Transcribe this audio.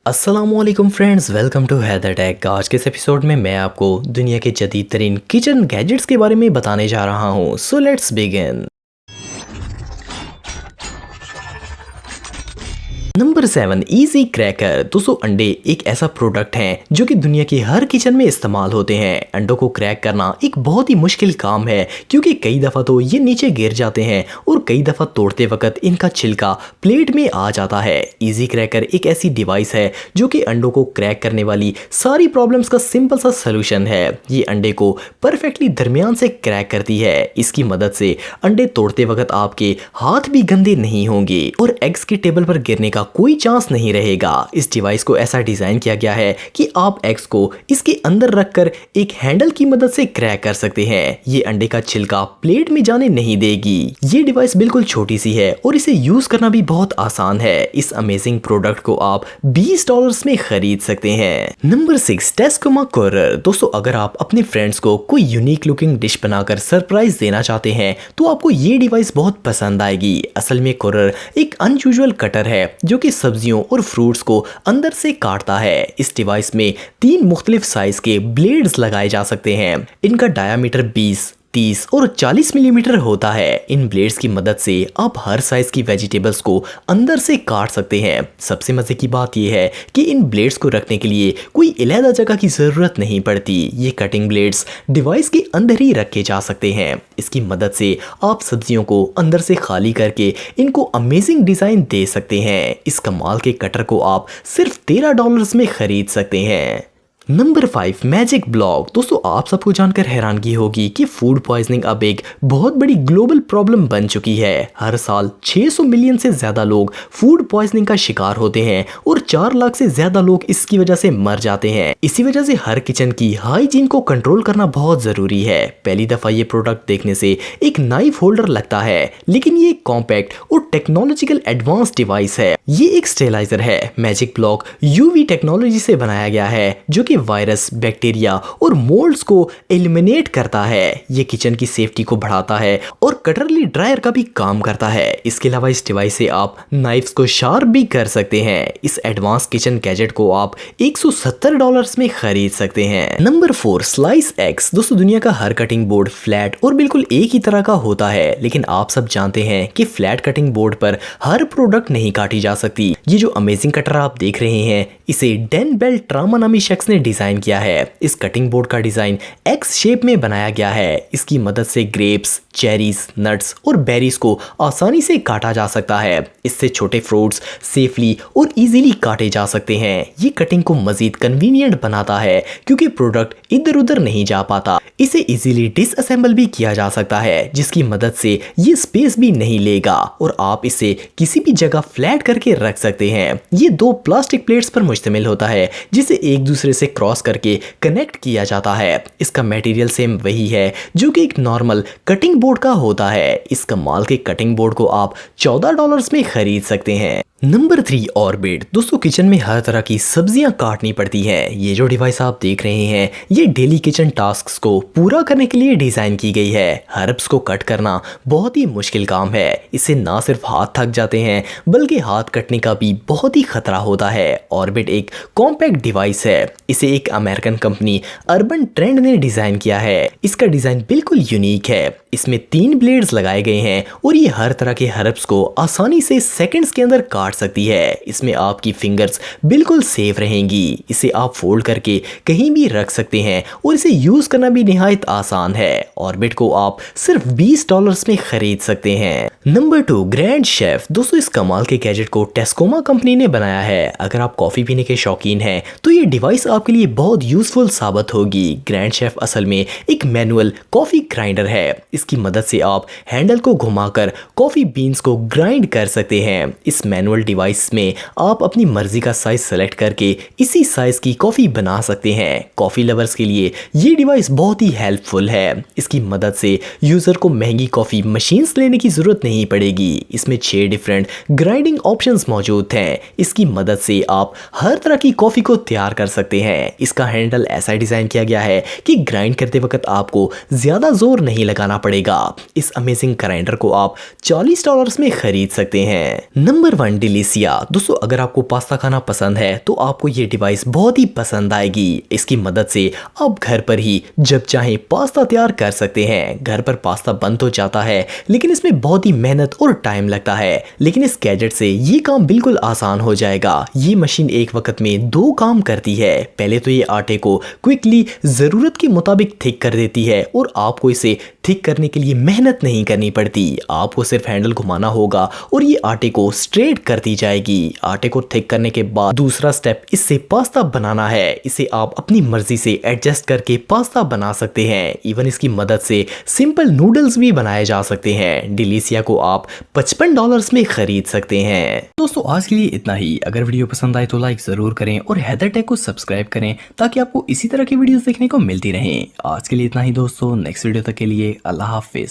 अस्सलामुअलैकुम friends, welcome to Haider Tech. आज के इस एपिसोड में मैं आपको दुनिया के जदीद तरीन किचन गैजेट्स के बारे में बताने जा रहा हूँ। So let's begin. Number 7, easy cracker. दोस्तों, अंडे एक ऐसा प्रोडक्ट है जो कि दुनिया के हर किचन में इस्तेमाल होते हैं। अंडों को क्रैक करना एक बहुत ही मुश्किल काम है क्योंकि कई दफ़ा तो ये नीचे गिर जाते हैं और कई दफ़ा तोड़ते वक्त इनका छिलका प्लेट में आ जाता है। इजी क्रैकर एक ऐसी डिवाइस है जो कि अंडों को क्रैक करने वाली सारी प्रॉब्लम्स का सिंपल सा सोल्यूशन है। ये अंडे को परफेक्टली दरमियान से क्रैक करती है। इसकी मदद से अंडे तोड़ते वक्त आपके हाथ भी गंदे नहीं होंगे और एग्स की टेबल पर गिरने का कोई चांस नहीं रहेगा। इस डिवाइस को ऐसा डिजाइन किया गया है कि आप एग्स को इसके अंदर रखकर एक हैंडल की मदद से क्रैक कर सकते हैं। ये अंडे का छिलका प्लेट में जाने नहीं देगी। ये डिवाइस बिल्कुल छोटी सी है और इसे यूज करना भी बहुत आसान है। इस अमेजिंग प्रोडक्ट को आप $20 में खरीद सकते हैं। नंबर 6, टेस्कोमा कोरर। दोस्तों, अगर आप अपने फ्रेंड्स को कोई यूनिक लुकिंग डिश बनाकर सरप्राइज देना चाहते हैं तो आपको ये डिवाइस बहुत पसंद आएगी। असल में कोरर एक अनयूजुअल कटर है जो कि सब्जियों और फ्रूट्स को अंदर से काटता है। इस डिवाइस में 3 मुख्तलिफ साइज के ब्लेड्स लगाए जा सकते हैं। इनका डायामीटर 20, 30 और 40 मिलीमीटर होता है। इन ब्लेड्स की मदद से आप हर साइज की वेजिटेबल्स को अंदर से काट सकते हैं। सबसे मजे की बात यह है कि इन ब्लेड्स को रखने के लिए कोई अलग जगह की जरूरत नहीं पड़ती। ये कटिंग ब्लेड्स डिवाइस के अंदर ही रखे जा सकते हैं। इसकी मदद से आप सब्जियों को अंदर से खाली करके इनको अमेजिंग डिजाइन दे सकते हैं। इस कमाल के कटर को आप सिर्फ $13 में खरीद सकते हैं। Number 5, magic block. दोस्तों, आप सबको जानकर हैरानगी होगी कि फूड पॉइजनिंग अब एक बहुत बड़ी ग्लोबल प्रॉब्लम बन चुकी है। हर साल 600 मिलियन से ज्यादा लोग फूड पॉइजनिंग का शिकार होते हैं और 4 लाख से ज्यादा लोग इसकी वजह से मर जाते हैं। इसी वजह से हर किचन की हाइजीन को कंट्रोल करना बहुत जरूरी है। पहली दफा ये प्रोडक्ट देखने से एक नाइफ होल्डर लगता है, लेकिन ये एक कॉम्पैक्ट और टेक्नोलॉजिकल एडवांस डिवाइस है। ये एक स्टेलाइजर है। मैजिक ब्लॉक यूवी टेक्नोलॉजी से बनाया गया है जो कि वायरस, बैक्टीरिया और मोल्ड्स को एलिमिनेट करता है। ये किचन की सेफ्टी को बढ़ाता है और कटरली ड्रायर का भी काम करता है। इसके अलावा इस डिवाइस से आप नाइफ्स को शार्प भी कर सकते हैं। इस एडवांस किचन गैजेट को आप $170 में खरीद सकते हैं। Number 4, slice x. दोस्तों, दुनिया का हर कटिंग बोर्ड फ्लैट और बिल्कुल एक ही तरह का होता है, लेकिन आप सब जानते हैं कि फ्लैट कटिंग बोर्ड पर हर प्रोडक्ट नहीं काटी जा सकती। ये जो अमेजिंग कटर आप देख रहे हैं, इसे डेन बेल ट्रामा नामी शख्स ने डिजाइन किया है। इस कटिंग बोर्ड का डिजाइन एक्स शेप में बनाया गया है। इसकी मदद से ग्रेप्स, चेरीज, नट्स और बेरीज को आसानी से काटा जा सकता है। इससे छोटे फ्रूट्स सेफली और इजीली काटे जा सकते हैं। ये कटिंग को मजीद कन्वीनियंट बनाता है क्योंकि प्रोडक्ट इधर उधर नहीं जा पाता। इसे इजीली डिसअसेंबल भी किया जा सकता है, जिसकी मदद से ये स्पेस भी नहीं लेगा और आप इसे किसी भी जगह फ्लैट करके रख सकते हैं। ये 2 प्लास्टिक प्लेट्स पर मुश्तमिल होता है जिसे एक दूसरे से क्रॉस करके कनेक्ट किया जाता है। इसका मटेरियल सेम वही है जो कि एक नॉर्मल कटिंग बोर्ड का होता है। इस कमाल के कटिंग बोर्ड को आप $14 में खरीद सकते हैं। Number 3, orbit. दोस्तों, किचन में हर तरह की सब्जियां काटनी पड़ती हैं। ये जो डिवाइस आप देख रहे हैं, ये डेली किचन टास्क्स को पूरा करने के लिए डिजाइन की गई है। हर्ब्स को कट करना बहुत ही मुश्किल काम है। इससे ना सिर्फ हाथ थक जाते हैं बल्कि हाथ कटने का भी बहुत ही खतरा होता है। ऑर्बिट एक कॉम्पैक्ट डिवाइस है। इसे एक अमेरिकन कंपनी अर्बन ट्रेंड ने डिजाइन किया है। इसका डिजाइन बिल्कुल यूनिक है। इसमें 3 ब्लेड्स लगाए गए हैं और ये हर तरह के हर्ब्स को आसानी से सेकंड्स के अंदर काट सकती है। इसमें आपकी फिंगर्स बिल्कुल सेफ रहेंगी। इसे आप फोल्ड करके कहीं भी रख सकते हैं और इसे यूज करना भी निहायत आसान है। ऑर्बिट को आप सिर्फ $20 में खरीद सकते हैं। Number 2, grand chef. दोस्तों, इस कमाल के गैजेट को टेस्कोमा कंपनी ने बनाया है। अगर आप कॉफी पीने के शौकीन हैं तो ये डिवाइस आपके लिए बहुत यूजफुल साबित होगी। ग्रैंड शेफ असल में एक मैनुअल कॉफी ग्राइंडर है। इसकी मदद से आप हैंडल को घुमाकर कॉफी बीन्स को ग्राइंड कर सकते हैं। इस मैनुअल डिवाइस में आप अपनी मर्जी का साइज सेलेक्ट करके इसी साइज की कॉफी बना सकते हैं। कॉफी लवर्स के लिए ये डिवाइस बहुत ही हेल्पफुल है। इसकी मदद से यूजर को महंगी कॉफी मशीन्स लेने की जरूरत नहीं पड़ेगी। इसमें 6 डिफरेंट ग्राइंडिंग ऑप्शंस मौजूद हैं। इसकी मदद से आप हर तरह की कॉफी को तैयार कर सकते हैं। इसका हैंडल ऐसा डिजाइन किया गया है कि ग्राइंड करते वक्त आपको ज्यादा जोर नहीं लगाना पड़ेगा पड़ेगा। इस अमेजिंग ग्राइंडर को आप $40 में खरीद सकते हैं। नंबर 1 डिलीसिया। दोस्तों अगर आपको पास्ता खाना पसंद है तो आपको ये डिवाइस बहुत ही पसंद आएगी। इसकी मदद से आप घर पर ही जब चाहे पास्ता तैयार कर सकते हैं। घर पर पास्ता बन तो जाता है लेकिन इसमें बहुत ही मेहनत और टाइम लगता है, लेकिन इस गैजेट से ये काम बिल्कुल आसान हो जाएगा। ये मशीन एक वक्त में 2 काम करती है। पहले तो ये आटे को क्विकली जरूरत के मुताबिक थिक कर देती है और आपको इसे थिक करने के लिए मेहनत नहीं करनी पड़ती। आपको सिर्फ हैंडल घुमाना होगा और ये आटे को स्ट्रेट करती जाएगी। आटे को थिक करने के बाद दूसरा स्टेप इससे पास्ता बनाना है। इसे आप अपनी मर्जी से एडजस्ट करके पास्ता बना सकते हैं। इवन इसकी मदद से सिंपल नूडल्स भी बनाए जा सकते हैं। डिलीसिया को आप $55 में खरीद सकते हैं। दोस्तों आज के लिए इतना ही। अगर वीडियो पसंद आए तो लाइक जरूर करें और हैदर टेक को सब्सक्राइब करें ताकि आपको इसी तरह की वीडियोस देखने को मिलती रहें। आज के लिए इतना ही दोस्तों, नेक्स्ट वीडियो तक के लिए अल्लाह हाफिज।